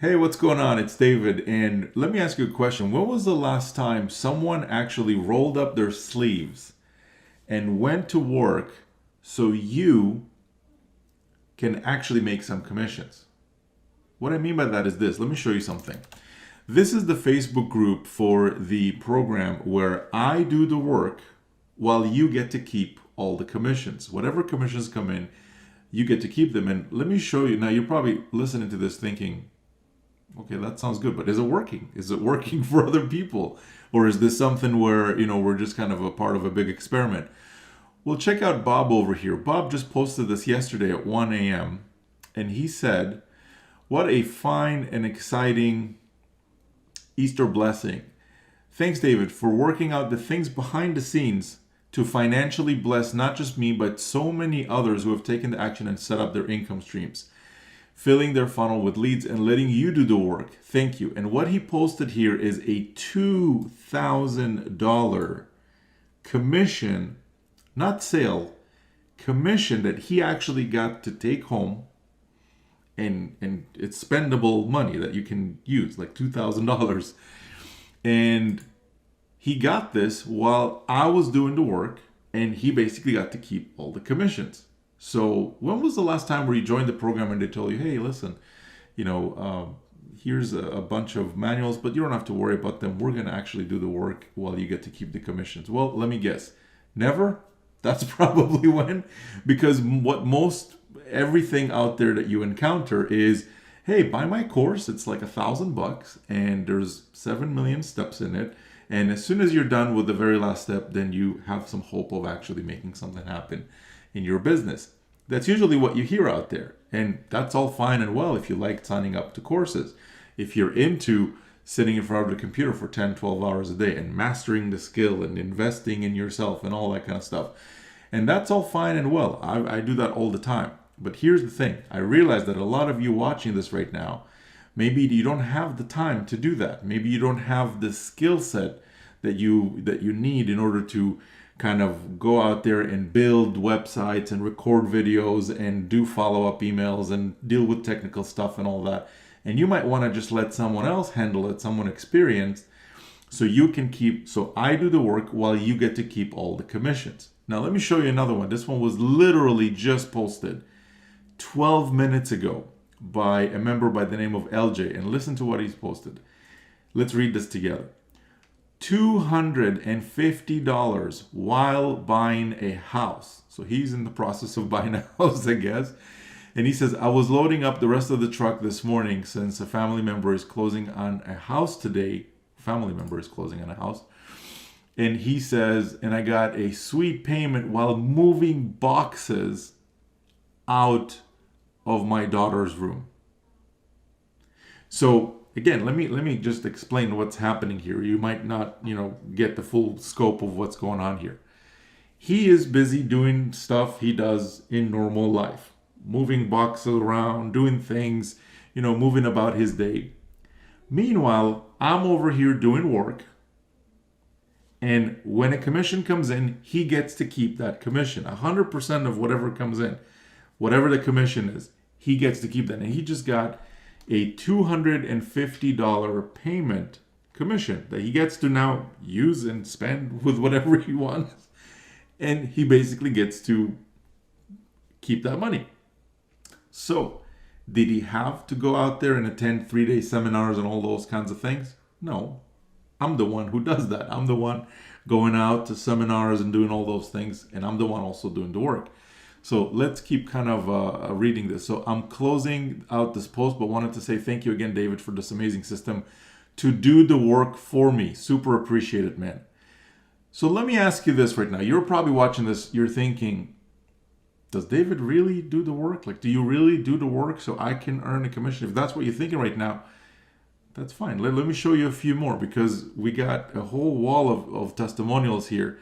Hey, what's going on? It's David, and let me ask you a question. When was the last time someone actually rolled up their sleeves and went to work so you can actually make some commissions? What I mean by that is this. Let me show you something. This is the Facebook group for the program where I do the work while you get to keep all the commissions. Whatever commissions come in, you get to keep them. And let me show you. Now, you're probably listening to this thinking, okay, that sounds good, but is it working? Is it working for other people? Or is this something where, we're just kind of a part of a big experiment? Well, check out Bob over here. Bob just posted this yesterday at 1 a.m. and he said, what a fine and exciting Easter blessing. Thanks, David, for working out the things behind the scenes to financially bless not just me, but so many others who have taken the action and set up their income streams, filling their funnel with leads and letting you do the work. Thank you. And what he posted here is a $2,000 commission, not sale, commission that he actually got to take home. And it's spendable money that you can use, like $2,000. And he got this while I was doing the work, and he basically got to keep all the commissions. So when was the last time where you joined the program and they told you, hey, listen, here's a bunch of manuals, but you don't have to worry about them. We're going to actually do the work while you get to keep the commissions. Well, let me guess. Never? That's probably when. Because everything out there that you encounter is, hey, buy my course. It's like $1,000 and there's 7 million steps in it. And as soon as you're done with the very last step, then you have some hope of actually making something happen in your business. That's usually what you hear out there. And that's all fine and well if you like signing up to courses. If you're into sitting in front of the computer for 10, 12 hours a day and mastering the skill and investing in yourself and all that kind of stuff. And that's all fine and well. I do that all the time. But here's the thing. I realize that a lot of you watching this right now, maybe you don't have the time to do that. Maybe you don't have the skill set that you need in order to kind of go out there and build websites and record videos and do follow-up emails and deal with technical stuff and all that. And you might want to just let someone else handle it, someone experienced, so I do the work while you get to keep all the commissions. Now let me show you another one. This one was literally just posted 12 minutes ago by a member by the name of LJ, and listen to what he's posted. Let's read this together. $250 while buying a house. So he's in the process of buying a house, I guess. And he says, I was loading up the rest of the truck this morning since a family member is closing on a house today. And he says, and I got a sweet payment while moving boxes out of my daughter's room. So again, let me just explain what's happening here. You might not, get the full scope of what's going on here. He is busy doing stuff he does in normal life, moving boxes around, doing things, moving about his day. Meanwhile, I'm over here doing work. And when a commission comes in, he gets to keep that commission. 100% of whatever comes in, whatever the commission is, he gets to keep that. And he just got a $250 payment commission that he gets to now use and spend with whatever he wants. And he basically gets to keep that money. So, did he have to go out there and attend 3-day seminars and all those kinds of things? No. I'm the one who does that. I'm the one going out to seminars and doing all those things. And I'm the one also doing the work. So let's keep kind of reading this. So I'm closing out this post, but wanted to say thank you again, David, for this amazing system to do the work for me. Super appreciate it, man. So let me ask you this right now. You're probably watching this. You're thinking, does David really do the work? Like, do you really do the work so I can earn a commission? If that's what you're thinking right now, that's fine. Let me show you a few more because we got a whole wall of testimonials here.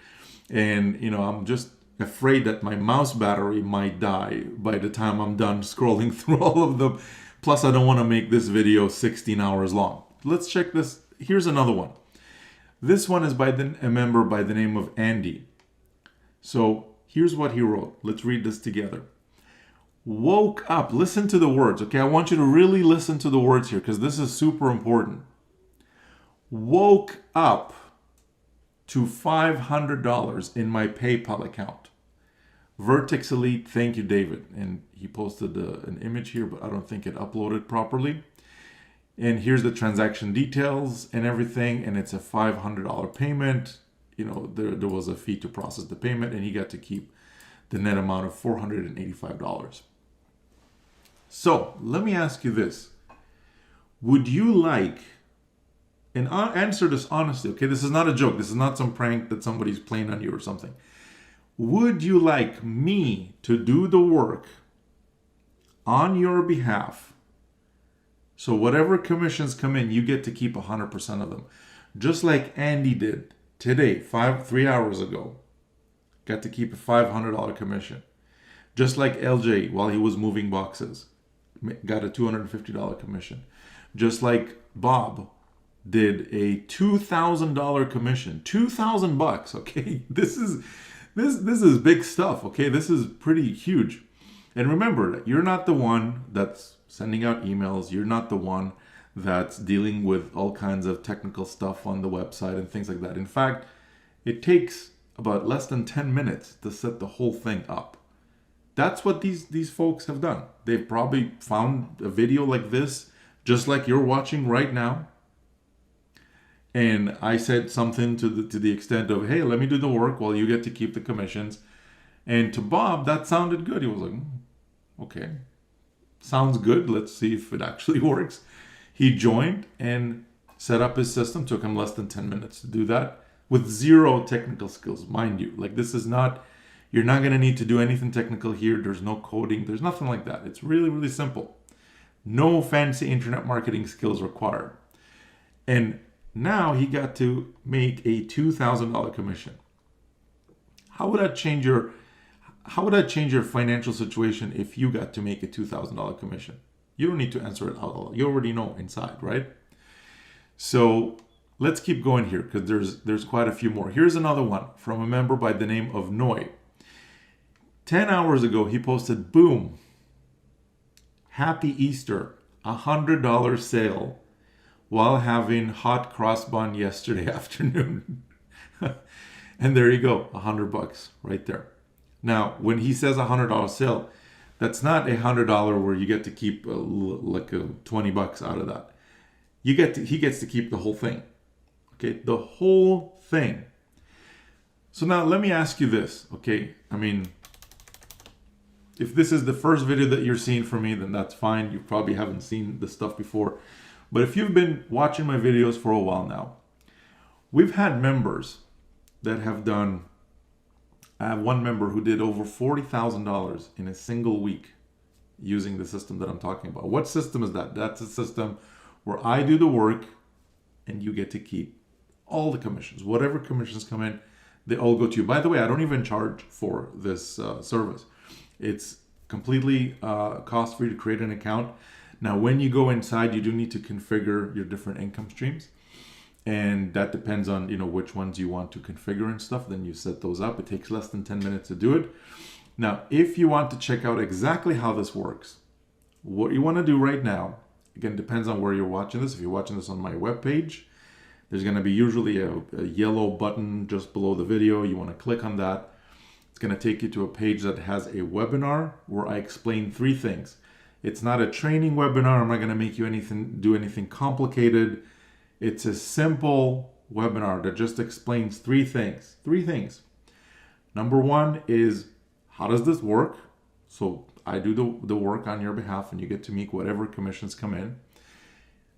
And, I'm just afraid that my mouse battery might die by the time I'm done scrolling through all of them. Plus, I don't want to make this video 16 hours long. Let's check this. Here's another one. This one is by a member by the name of Andy. So here's what he wrote. Let's read this together. woke up. Listen to the words, okay? I want you to really listen to the words here because this is super important. Woke up to $500 in my PayPal account. Vertex Elite, thank you, David. And he posted an image here, but I don't think it uploaded properly. And here's the transaction details and everything. And it's a $500 payment. You know, there was a fee to process the payment, and he got to keep the net amount of $485. So let me ask you this. Would you like, and answer this honestly, okay? This is not a joke. This is not some prank that somebody's playing on you or something. Would you like me to do the work on your behalf? So whatever commissions come in, you get to keep 100% of them. Just like Andy did today, 3 hours ago. Got to keep a $500 commission. Just like LJ, while he was moving boxes, got a $250 commission. Just like Bob did a $2,000 commission. $2,000, okay? This is big stuff, okay? This is pretty huge. And remember, you're not the one that's sending out emails. You're not the one that's dealing with all kinds of technical stuff on the website and things like that. In fact, it takes about less than 10 minutes to set the whole thing up. That's what these folks have done. They've probably found a video like this, just like you're watching right now. And I said something to the extent of, hey, let me do the work while you get to keep the commissions. And to Bob, that sounded good. He was like, okay, sounds good. Let's see if it actually works. He joined and set up his system. Took him less than 10 minutes to do that with zero technical skills, mind you. Like, this is not, you're not going to need to do anything technical here. There's no coding. There's nothing like that. It's really, really simple. No fancy internet marketing skills required. And now he got to make a $2,000 commission. How would that change your financial situation if you got to make a $2,000 commission? You don't need to answer it out loud. You already know inside, right? So let's keep going here because there's quite a few more. Here's another one from a member by the name of Noy. 10 hours ago, he posted, boom, happy Easter, $100 sale while having hot cross bun yesterday afternoon. And there you go, $100 right there. Now, when he says $100 sale, that's not $100 where you get to keep like $20 out of that. He gets to keep the whole thing. Okay, the whole thing. So now let me ask you this, okay? I mean, if this is the first video that you're seeing from me, then that's fine. You probably haven't seen this stuff before. But if you've been watching my videos for a while now, we've had members that have done, I have one member who did over $40,000 in a single week using the system that I'm talking about. What system is that? That's a system where I do the work and you get to keep all the commissions. Whatever commissions come in, they all go to you. By the way, I don't even charge for this service. It's completely cost-free to create an account. Now, when you go inside, you do need to configure your different income streams. And that depends on, which ones you want to configure and stuff. Then you set those up. It takes less than 10 minutes to do it. Now, if you want to check out exactly how this works, what you want to do right now, again, depends on where you're watching this. If you're watching this on my webpage, there's going to be usually a yellow button just below the video. You want to click on that. It's going to take you to a page that has a webinar where I explain 3 things. It's not a training webinar. I'm not going to make you do anything complicated. It's a simple webinar that just explains 3 things. 3 things. Number 1 is, how does this work? So I do the work on your behalf and you get to make whatever commissions come in.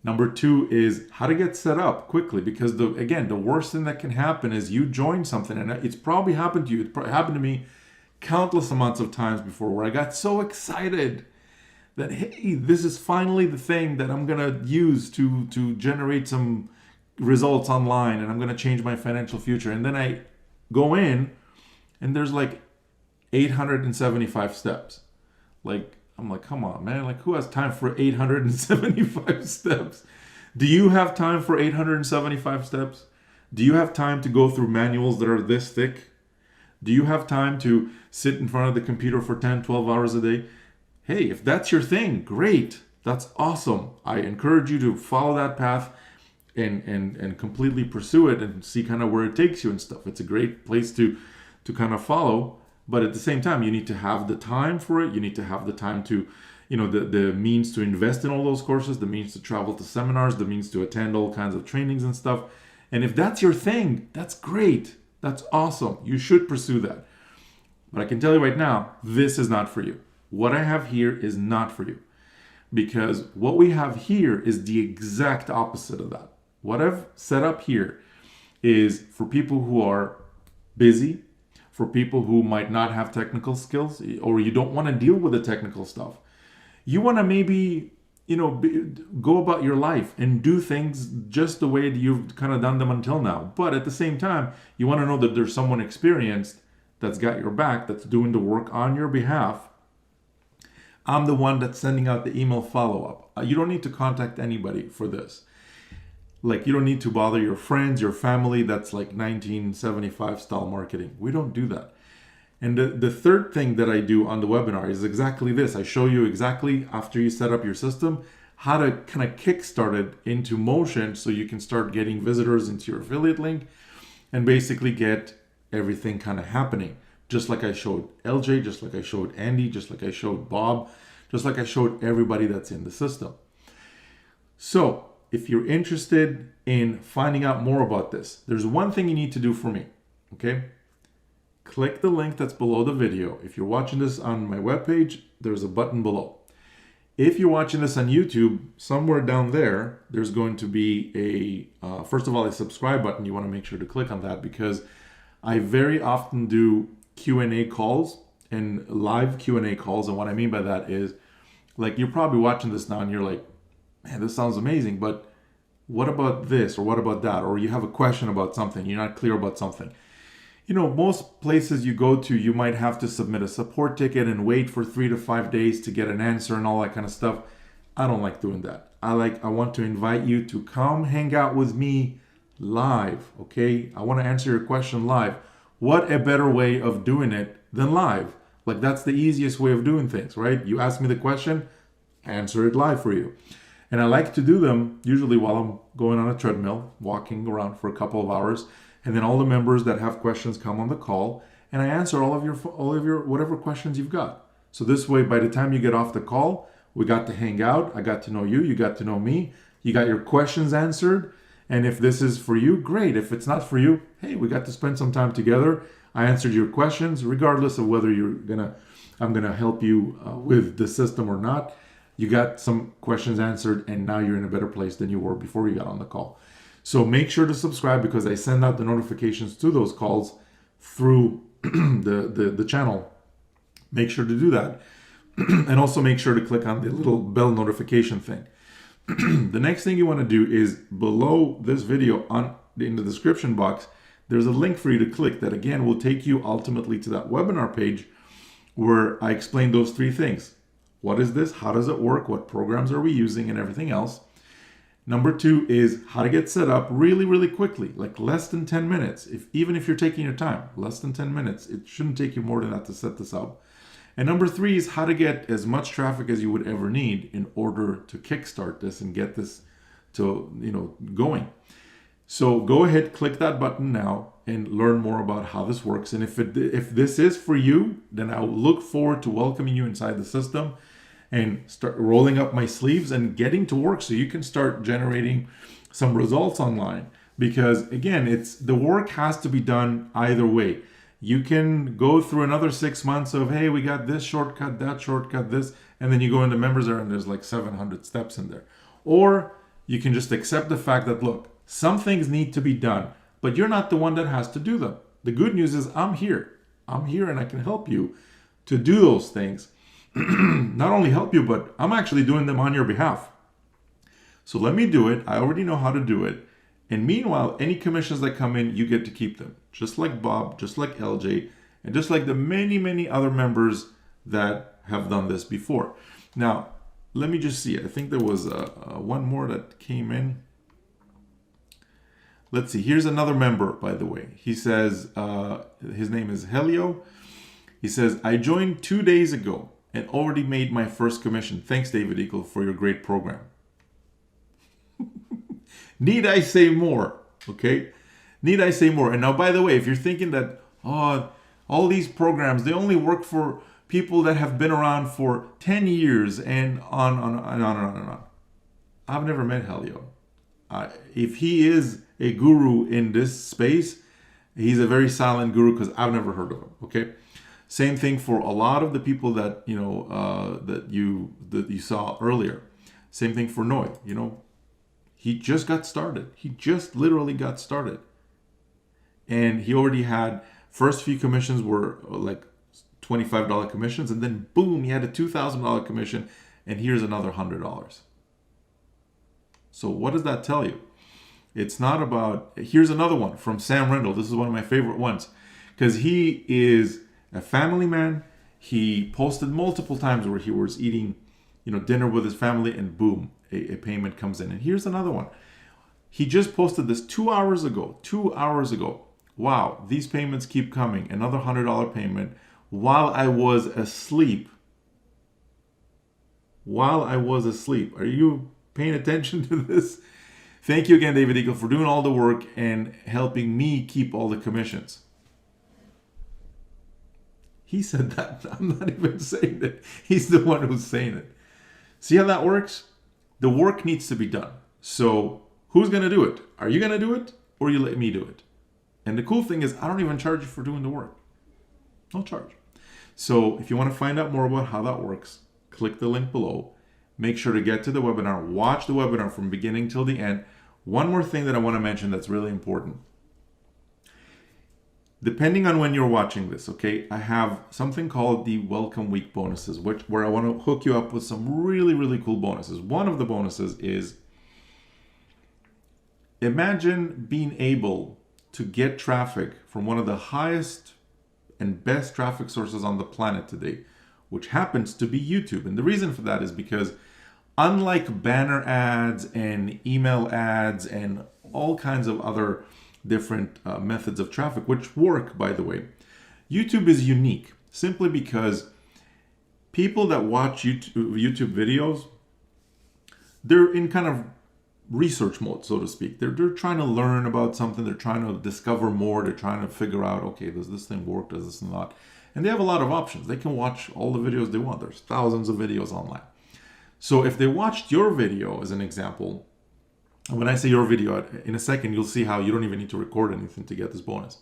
Number 2 is how to get set up quickly, because the worst thing that can happen is you join something, and it's probably happened to you. It probably happened to me countless amounts of times before, where I got so excited that, hey, this is finally the thing that I'm gonna use to generate some results online, and I'm gonna change my financial future. And then I go in, and there's like 875 steps. I'm like, come on, man. Like, who has time for 875 steps? Do you have time for 875 steps? Do you have time to go through manuals that are this thick? Do you have time to sit in front of the computer for 10, 12 hours a day? hey, if that's your thing, great. That's awesome. I encourage you to follow that path and completely pursue it and see kind of where it takes you and stuff. It's a great place to kind of follow, but at the same time, you need to have the time for it. You need to have the time to, the means to invest in all those courses, the means to travel to seminars, the means to attend all kinds of trainings and stuff. And if that's your thing, that's great. That's awesome. You should pursue that. But I can tell you right now, this is not for you. What I have here is not for you. Because what we have here is the exact opposite of that. What I've set up here is for people who are busy, for people who might not have technical skills, or you don't want to deal with the technical stuff. You want to maybe, go about your life and do things just the way that you've kind of done them until now. But at the same time, you want to know that there's someone experienced that's got your back, that's doing the work on your behalf. I'm the one that's sending out the email follow-up. You don't need to contact anybody for this. Like, you don't need to bother your friends, your family. That's like 1975 style marketing. We don't do that. And the third thing that I do on the webinar is exactly this. I show you exactly, after you set up your system, how to kind of kickstart it into motion so you can start getting visitors into your affiliate link and basically get everything kind of happening. Just like I showed LJ, just like I showed Andy, just like I showed Bob, just like I showed everybody that's in the system. So if you're interested in finding out more about this, there's one thing you need to do for me, okay? Click the link that's below the video. If you're watching this on my webpage, there's a button below. If you're watching this on YouTube, somewhere down there, there's going to be first of all, a subscribe button. You want to make sure to click on that because I very often do Q&A calls and live Q&A calls. And what I mean by that is, like, you're probably watching this now and you're like, man, this sounds amazing, but what about this or what about that? Or you have a question about something, you're not clear about something. Most places you go to, you might have to submit a support ticket and wait for 3 to 5 days to get an answer and all that kind of stuff. I don't like doing that. I want to invite you to come hang out with me live, okay? I want to answer your question live. What a better way of doing it than live? Like, that's the easiest way of doing things, right? You ask me the question, I answer it live for you. And I like to do them usually while I'm going on a treadmill, walking around for a couple of hours. And then all the members that have questions come on the call and I answer all of your whatever questions you've got. So this way, by the time you get off the call, we got to hang out. I got to know you. You got to know me. You got your questions answered. And if this is for you, great. If it's not for you, hey, we got to spend some time together. I answered your questions, regardless of whether I'm gonna help you with the system or not. You got some questions answered, and now you're in a better place than you were before you got on the call. So make sure to subscribe because I send out the notifications to those calls through the channel. Make sure to do that. And also make sure to click on the little bell notification thing. The next thing you want to do is below this video in the description box, there's a link for you to click that again will take you ultimately to that webinar page where I explain those three things. What is this? How does it work? What programs are we using and everything else? Number 2 is how to get set up really, really quickly, like less than 10 minutes. Even if you're taking your time, less than 10 minutes. It shouldn't take you more than that to set this up. And number 3 is how to get as much traffic as you would ever need in order to kickstart this and get this to going. So go ahead, click that button now and learn more about how this works. And if this is for you, then I will look forward to welcoming you inside the system and start rolling up my sleeves and getting to work so you can start generating some results online. Because again, the work has to be done either way. You can go through another 6 months of, hey, we got this shortcut, that shortcut, this, and then you go into members area and there's like 700 steps in there. Or you can just accept the fact that, look, some things need to be done, but you're not the one that has to do them. The good news is I'm here. I'm here and I can help you to do those things. Not only help you, but I'm actually doing them on your behalf. So let me do it. I already know how to do it. And meanwhile, any commissions that come in, you get to keep them. Just like Bob, just like LJ, and just like the many, many other members that have done this before. Now, let me just see. I think there was one more that came in. Let's see. Here's another member, by the way. He says, his name is Helio. He says, I joined 2 days ago and already made my first commission. Thanks, David Eagle, for your great program. Need I say more? Okay. Need I say more? And now, by the way, if you're thinking that, oh, all these programs, they only work for people that have been around for 10 years and on and on and on and on. I've never met Helio. If he is a guru in this space, he's a very silent guru because I've never heard of him. Okay. Same thing for a lot of the people that, you know, that you saw earlier. Same thing for Noy, you know. He just got started. He just literally got started. And he already had, first few commissions were like $25 commissions. And then boom, he had a $2,000 commission. And here's another $100. So what does that tell you? It's not about, here's another one from Sam Rendell. This is one of my favorite ones. Because he is a family man. He posted multiple times where he was eating, you know, dinner with his family, and boom, a payment comes in. And here's another one. He just posted this 2 hours ago. 2 hours ago. Wow, these payments keep coming. Another $100 payment while I was asleep. While I was asleep. Are you paying attention to this? Thank you again, David Eagle, for doing all the work and helping me keep all the commissions. He said that. I'm not even saying it. He's the one who's saying it. See how that works? The work needs to be done. So who's going to do it? Are you going to do it, or you let me do it? And the cool thing is, I don't even charge you for doing the work. No charge. So if you want to find out more about how that works, click the link below. Make sure to get to the webinar. Watch the webinar from beginning till the end. One more thing that I want to mention that's really important. Depending on when you're watching this, okay, I have something called the Welcome Week bonuses, where I want to hook you up with some really, really cool bonuses. One of the bonuses is, imagine being able to get traffic from one of the highest and best traffic sources on the planet today, which happens to be YouTube. And the reason for that is because unlike banner ads and email ads and all kinds of other different methods of traffic, which work, by the way, YouTube is unique simply because people that watch YouTube videos, they're in kind of research mode, so to speak. They're trying to learn about something. They're trying to discover more. They're trying to figure out, okay, does this thing work? Does this not? And they have a lot of options. They can watch all the videos they want. There's thousands of videos online. So if they watched your video, as an example, and when I say your video, in a second, you'll see how you don't even need to record anything to get this bonus.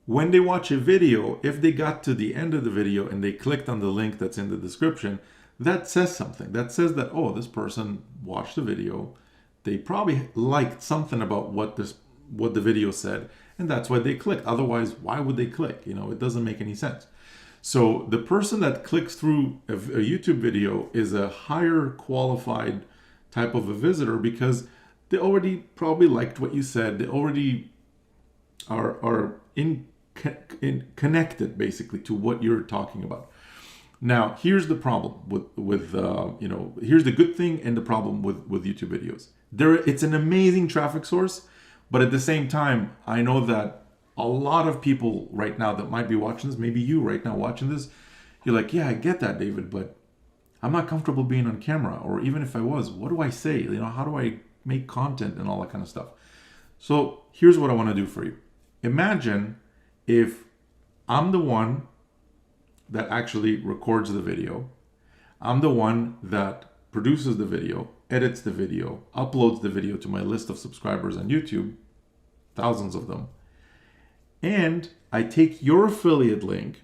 When they watch a video, if they got to the end of the video and they clicked on the link that's in the description, that says something. That says that, oh, this person watched the video. They probably liked something about what the video said, and that's why they clicked. Otherwise, why would they click? You know, it doesn't make any sense. So the person that clicks through a YouTube video is a higher qualified type of a visitor because they already probably liked what you said. They already are connected basically to what you're talking about. Now, here's the problem with here's the good thing and the problem with YouTube videos. It's an amazing traffic source, but at the same time, I know that a lot of people right now that might be watching this, maybe you right now watching this, you're like, yeah, I get that, David, but I'm not comfortable being on camera. Or even if I was, what do I say? You know, how do I make content and all that kind of stuff? So here's what I want to do for you. Imagine if I'm the one that actually records the video. I'm the one that produces the video, edits the video, uploads the video to my list of subscribers on YouTube, thousands of them. And I take your affiliate link,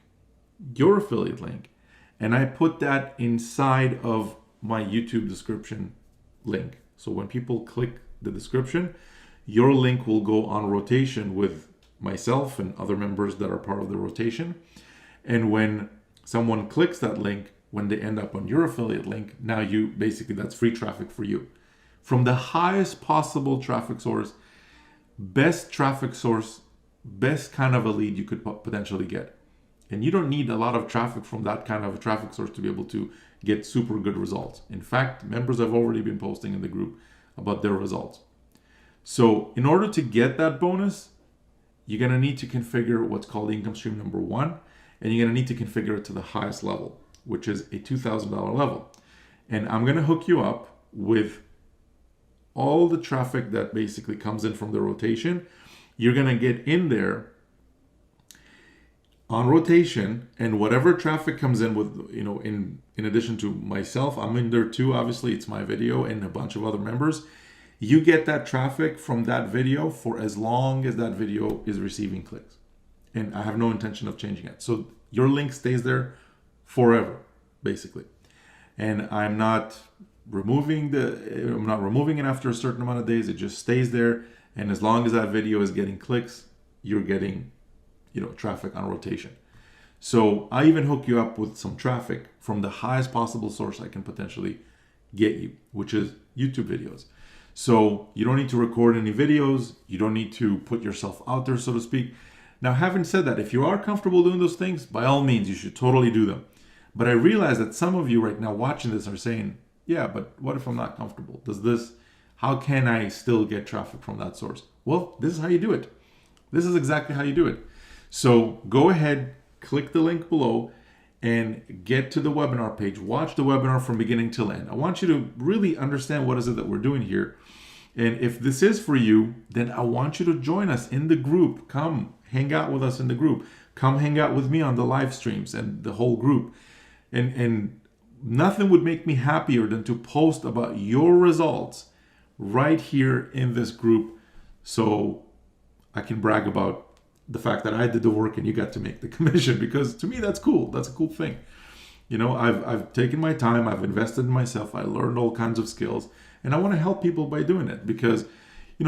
and I put that inside of my YouTube description link. So when people click the description, your link will go on rotation with myself and other members that are part of the rotation. And when someone clicks that link, when they end up on your affiliate link, now that's free traffic for you. From the highest possible traffic source, best traffic source, best kind of a lead you could potentially get. And you don't need a lot of traffic from that kind of a traffic source to be able to get super good results. In fact, members have already been posting in the group about their results. So in order to get that bonus, you're going to need to configure what's called income stream number 1. and you're going to need to configure it to the highest level, which is a $2,000 level. And I'm going to hook you up with all the traffic that basically comes in from the rotation. You're going to get in there on rotation, and whatever traffic comes in with, in addition to myself, I'm in there too. Obviously, it's my video and a bunch of other members. You get that traffic from that video for as long as that video is receiving clicks. And I have no intention of changing it. So your link stays there forever, basically. And I'm not removing it after a certain amount of days. It just stays there. And as long as that video is getting clicks, you're getting, traffic on rotation. So I even hook you up with some traffic from the highest possible source I can potentially get you, which is YouTube videos. So you don't need to record any videos. You don't need to put yourself out there, so to speak. Now, having said that, if you are comfortable doing those things, by all means, you should totally do them. But I realize that some of you right now watching this are saying, yeah, but what if I'm not comfortable? How can I still get traffic from that source? Well, this is how you do it. This is exactly how you do it. So go ahead, click the link below, and get to the webinar page. Watch the webinar from beginning till end. I want you to really understand what is it that we're doing here. And if this is for you, then I want you to join us in the group. Come hang out with us in the group. Come hang out with me on the live streams and the whole group. And nothing would make me happier than to post about your results right here in this group, so I can brag about the fact that I did the work and you got to make the commission, because to me that's cool. That's a cool thing. I've taken my time, I've invested in myself, I learned all kinds of skills, and I want to help people by doing it, because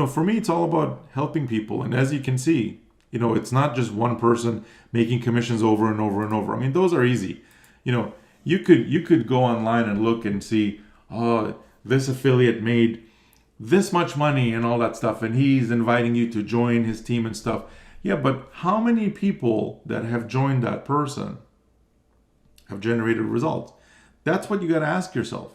for me it's all about helping people. And as you can see, it's not just one person making commissions over and over and over. I mean, those are easy. You could go online and look and see, oh, this affiliate made this much money and all that stuff, and he's inviting you to join his team and stuff. Yeah, but how many people that have joined that person have generated results? That's what you got to ask yourself.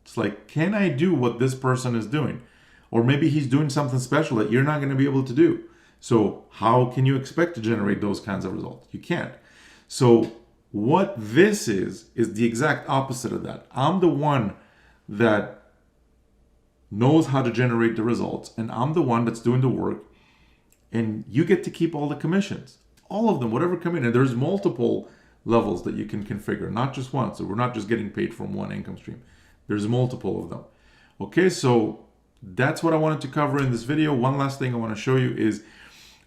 It's like, can I do what this person is doing? Or maybe he's doing something special that you're not going to be able to do. So how can you expect to generate those kinds of results? You can't. So what this is the exact opposite of that. I'm the one that knows how to generate the results, and I'm the one that's doing the work, and you get to keep all the commissions, all of them, whatever come in. And there's multiple levels that you can configure, not just one. So we're not just getting paid from one income stream. There's multiple of them. Okay, so that's what I wanted to cover in this video. One last thing I want to show you is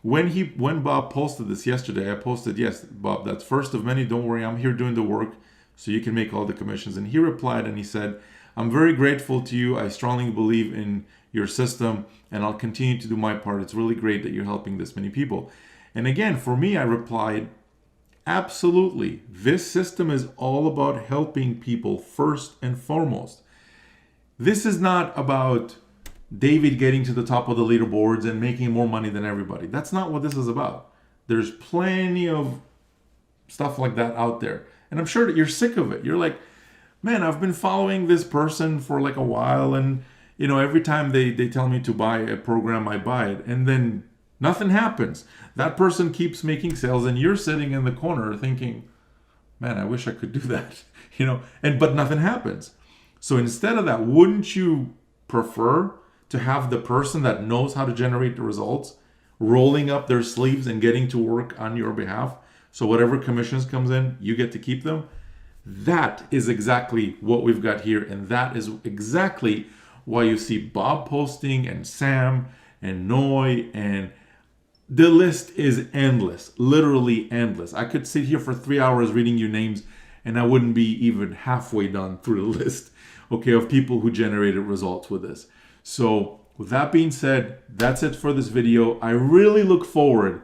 when Bob posted this yesterday, I posted, yes, Bob, that's first of many. Don't worry, I'm here doing the work so you can make all the commissions. And he replied and he said, I'm very grateful to you. I strongly believe in your system, and I'll continue to do my part. It's really great that you're helping this many people. And again, for me, I replied, absolutely. This system is all about helping people first and foremost. This is not about David getting to the top of the leaderboards and making more money than everybody. That's not what this is about. There's plenty of stuff like that out there. And I'm sure that you're sick of it. You're like, man, I've been following this person for like a while, and every time they tell me to buy a program, I buy it, and then nothing happens. That person keeps making sales, and you're sitting in the corner thinking, man, I wish I could do that, but nothing happens. So instead of that, wouldn't you prefer to have the person that knows how to generate the results rolling up their sleeves and getting to work on your behalf? So whatever commissions comes in, you get to keep them. That is exactly what we've got here, and that is exactly why you see Bob posting, and Sam and Noy, and the list is endless, literally endless. I could sit here for 3 hours reading you names and I wouldn't be even halfway done through the list, okay, of people who generated results with this. So with that being said, that's it for this video. I really look forward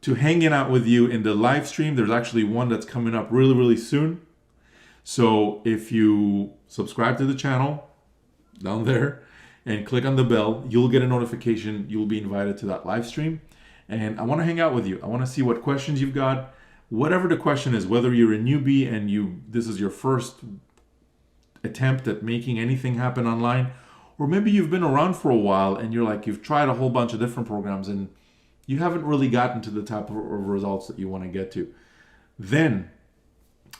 to hanging out with you in the live stream. There's actually one that's coming up really, really soon. So if you subscribe to the channel down there and click on the bell, you'll get a notification. You'll be invited to that live stream. And I want to hang out with you. I want to see what questions you've got. Whatever the question is, whether you're a newbie and this is your first attempt at making anything happen online, or maybe you've been around for a while and you've tried a whole bunch of different programs and you haven't really gotten to the type of results that you want to get to. then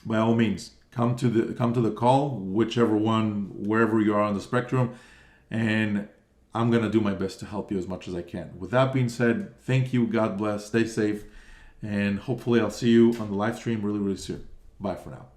by all means come to the call, whichever one, wherever you are on the spectrum, and I'm going to do my best to help you as much as I can. With that being said, thank you, God bless, stay safe, and hopefully I'll see you on the live stream really, really soon. Bye for now.